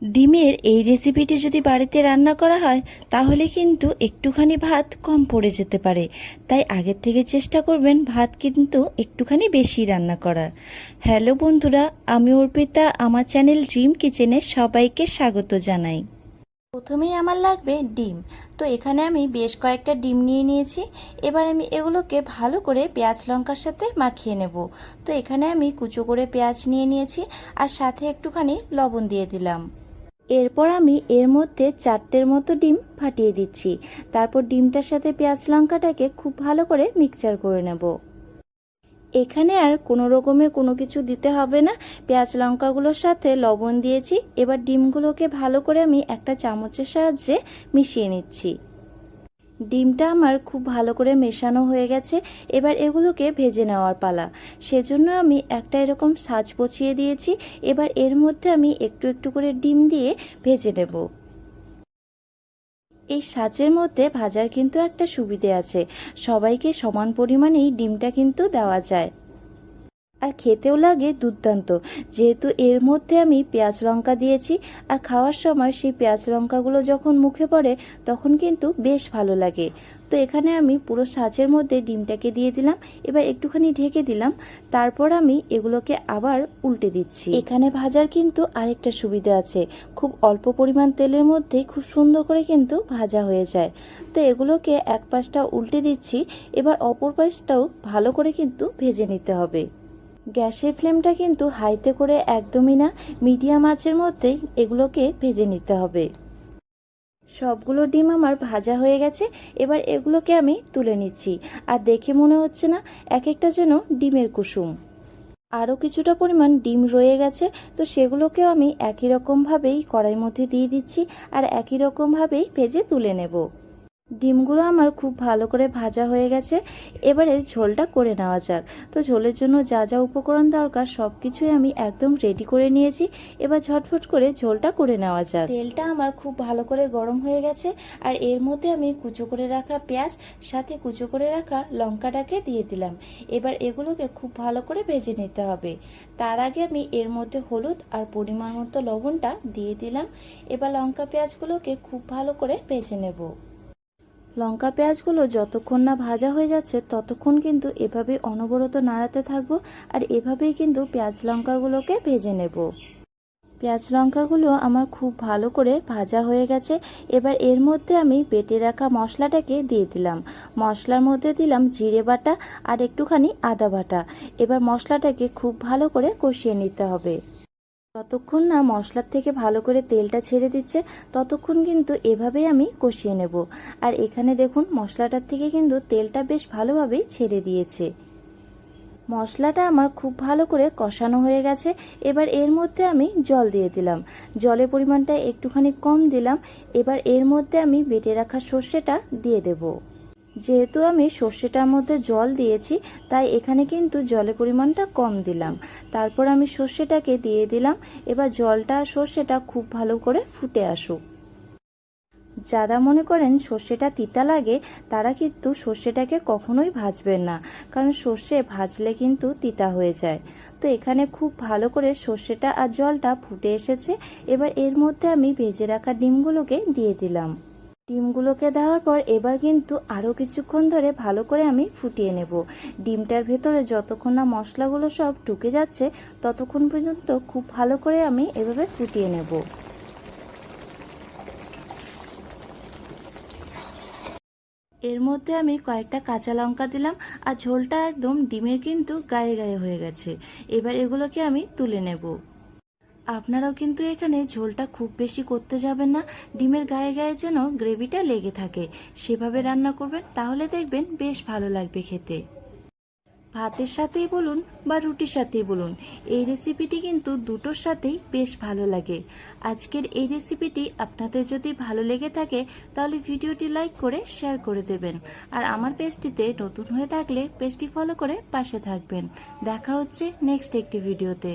ডিমের এই রেসিপিটি যদি বাড়িতে রান্না করা হয় তাহলে কিন্তু একটুখানি ভাত কম পড়ে যেতে পারে। তাই আগের থেকে চেষ্টা করবেন ভাত কিন্তু একটুখানি বেশি রান্না করার। হ্যালো বন্ধুরা, আমি অর্পিতা, আমার চ্যানেল ড্রিম কিচেনে সবাইকে স্বাগত জানাই। প্রথমেই আমার লাগবে ডিম। তো এখানে আমি বেশ কয়েকটা ডিম নিয়ে নিয়েছি। এবার আমি এগুলোকে ভালো করে পেঁয়াজ লঙ্কার সাথে মাখিয়ে নেব। তো এখানে আমি কুচো করে পেঁয়াজ নিয়ে নিয়েছি আর সাথে একটুখানি লবণ দিয়ে দিলাম। এরপর আমি এর মধ্যে 4টের মতো ডিম ফাটিয়ে দিচ্ছি। তারপর ডিমটার সাথে পেঁয়াজ লঙ্কাটাকে খুব ভালো করে মিক্সচার করে নেব। এখানে আর কোনো রকমের কোনো কিছু দিতে হবে না। পেঁয়াজ লঙ্কাগুলোর সাথে লবণ দিয়েছি। এবার ডিমগুলোকে ভালো করে আমি একটা চামচের সাহায্যে মিশিয়ে নিচ্ছি। ডিমটা আমার খুব ভালো করে মেশানো হয়ে গেছে। এবার এগুলোকে ভেজে নেওয়ার পালা। সেজন্য আমি একটা এরকম সাজ বসিয়ে দিয়েছি। এবার এর মধ্যে আমি একটু একটু করে ডিম দিয়ে ভেজে নেব। এই সাজের মধ্যে ভাজার কিন্তু একটা সুবিধে আছে, সবাইকে সমান পরিমাণেই ডিমটা কিন্তু দেওয়া যায় আর খেতেও লাগে দুর্দান্ত। যেহেতু এর মধ্যে আমি পেঁয়াজ লঙ্কা দিয়েছি আর খাওয়ার সময় সেই পেঁয়াজ লঙ্কাগুলো যখন মুখে পড়ে তখন কিন্তু বেশ ভালো লাগে। তো এখানে আমি পুরো সাজের মধ্যে ডিমটাকে দিয়ে দিলাম। এবার একটুখানি ঢেকে দিলাম। তারপর আমি এগুলোকে আবার উল্টে দিচ্ছি। এখানে ভাজার কিন্তু আরেকটা সুবিধা আছে, খুব অল্প পরিমাণ তেলের মধ্যেই খুব সুন্দর করে কিন্তু ভাজা হয়ে যায়। তো এগুলোকে এক পাশটা উল্টে দিচ্ছি। এবার অপর পাশটাও ভালো করে কিন্তু ভেজে নিতে হবে। গ্যাসের ফ্লেমটা কিন্তু হাইতে করে একদমই না, মিডিয়াম আঁচের মধ্যেই এগুলোকে ভেজে নিতে হবে। সবগুলো ডিম আমার ভাজা হয়ে গেছে। এবার এগুলোকে আমি তুলে নিচ্ছি। আর দেখে মনে হচ্ছে না এক একটা যেন ডিমের কুসুম। আরও কিছুটা পরিমাণ ডিম রয়ে গেছে, তো সেগুলোকেও আমি একই রকমভাবেই কড়াইয়ের মধ্যে দিয়ে দিচ্ছি আর একই রকমভাবেই ভেজে তুলে নেব। ডিমগুলো আমার খুব ভালো করে ভাজা হয়ে গেছে। এবারে ঝোলটা করে নেওয়া যাক। তো ঝোলের জন্য যা যা উপকরণ দরকার সব কিছুই আমি একদম রেডি করে নিয়েছি। এবার ঝটফট করে ঝোলটা করে নেওয়া যাক। তেলটা আমার খুব ভালো করে গরম হয়ে গেছে আর এর মধ্যে আমি কুচো করে রাখা পেঁয়াজ সাথে কুচো করে রাখা লঙ্কাটাকে দিয়ে দিলাম। এবার এগুলোকে খুব ভালো করে ভেজে নিতে হবে। তার আগে আমি এর মধ্যে হলুদ আর পরিমাণ মতো লবণটা দিয়ে দিলাম। এবার লঙ্কা পেঁয়াজগুলোকে খুব ভালো করে ভেজে নেব। লঙ্কা পেঁয়াজগুলো যতক্ষণ না ভাজা হয়ে যাচ্ছে ততক্ষণ কিন্তু এভাবে অনবরত নাড়াতে থাকবো আর এভাবেই কিন্তু পেঁয়াজ লঙ্কাগুলোকে ভেজে নেব। পেঁয়াজ লঙ্কাগুলো আমার খুব ভালো করে ভাজা হয়ে গেছে। এবার এর মধ্যে আমি বেটে রাখা মশলাটাকে দিয়ে দিলাম। মশলার মধ্যে দিলাম জিরে বাটা আর একটুখানি আদা বাটা। এবার মশলাটাকে খুব ভালো করে কষিয়ে নিতে হবে। যতক্ষণ না মশলার থেকে ভালো করে তেলটা ছেড়ে দিচ্ছে ততক্ষণ কিন্তু এভাবেই আমি কষিয়ে নেব। আর এখানে দেখুন মশলাটার থেকে কিন্তু তেলটা বেশ ভালোভাবেই ছেড়ে দিয়েছে। মশলাটা আমার খুব ভালো করে কষানো হয়ে গেছে। এবার এর মধ্যে আমি জল দিয়ে দিলাম। জলের পরিমাণটা একটুখানি কম দিলাম। এবার এর মধ্যে আমি বেটে রাখা সর্ষেটা দিয়ে দেব। যেহেতু আমি সর্ষেটার মধ্যে জল দিয়েছি তাই এখানে কিন্তু জলের পরিমাণটা কম দিলাম। তারপর আমি সর্ষেটাকে দিয়ে দিলাম। এবার জলটা আর সর্ষেটা খুব ভালো করে ফুটে আসুক। যারা মনে করেন সর্ষেটা তিতা লাগে তারা কিন্তু সর্ষেটাকে কখনোই ভাজবেন না, কারণ সর্ষে ভাজলে কিন্তু তিতা হয়ে যায়। তো এখানে খুব ভালো করে সর্ষেটা আর জলটা ফুটে এসেছে। এবার এর মধ্যে আমি ভেজে রাখা ডিমগুলোকে দিয়ে দিলাম। ডিমগুলোকে দেওয়ার পর এবার কিন্তু আরও কিছুক্ষণ ধরে ভালো করে আমি ফুটিয়ে নেব। ডিমটার ভেতরে যতক্ষণ না মশলাগুলো সব ঢুকে যাচ্ছে ততক্ষণ পর্যন্ত খুব ভালো করে আমি এভাবে ফুটিয়ে নেব। এর মধ্যে আমি কয়েকটা কাঁচা লঙ্কা দিলাম আর ঝোলটা একদম ডিমের কিন্তু গায়ে গায়ে হয়ে গেছে। এবার এগুলোকে আমি তুলে নেব। আপনারাও কিন্তু এখানে ঝোলটা খুব বেশি করতে যাবেন না, ডিমের গায়ে গায়ে যেন গ্রেভিটা লেগে থাকে সেভাবে রান্না করবেন, তাহলে দেখবেন বেশ ভালো লাগবে খেতে। ভাতের সাথেই বলুন বা রুটির সাথেই বলুন, এই রেসিপিটি কিন্তু দুটোর সাথেই বেশ ভালো লাগে। আজকের এই রেসিপিটি আপনাদের যদি ভালো লেগে থাকে তাহলে ভিডিওটি লাইক করে শেয়ার করে দেবেন। আর আমার পেজটিতে নতুন হয়ে থাকলে পেজটি ফলো করে পাশে থাকবেন। দেখা হচ্ছে নেক্সট একটি ভিডিওতে।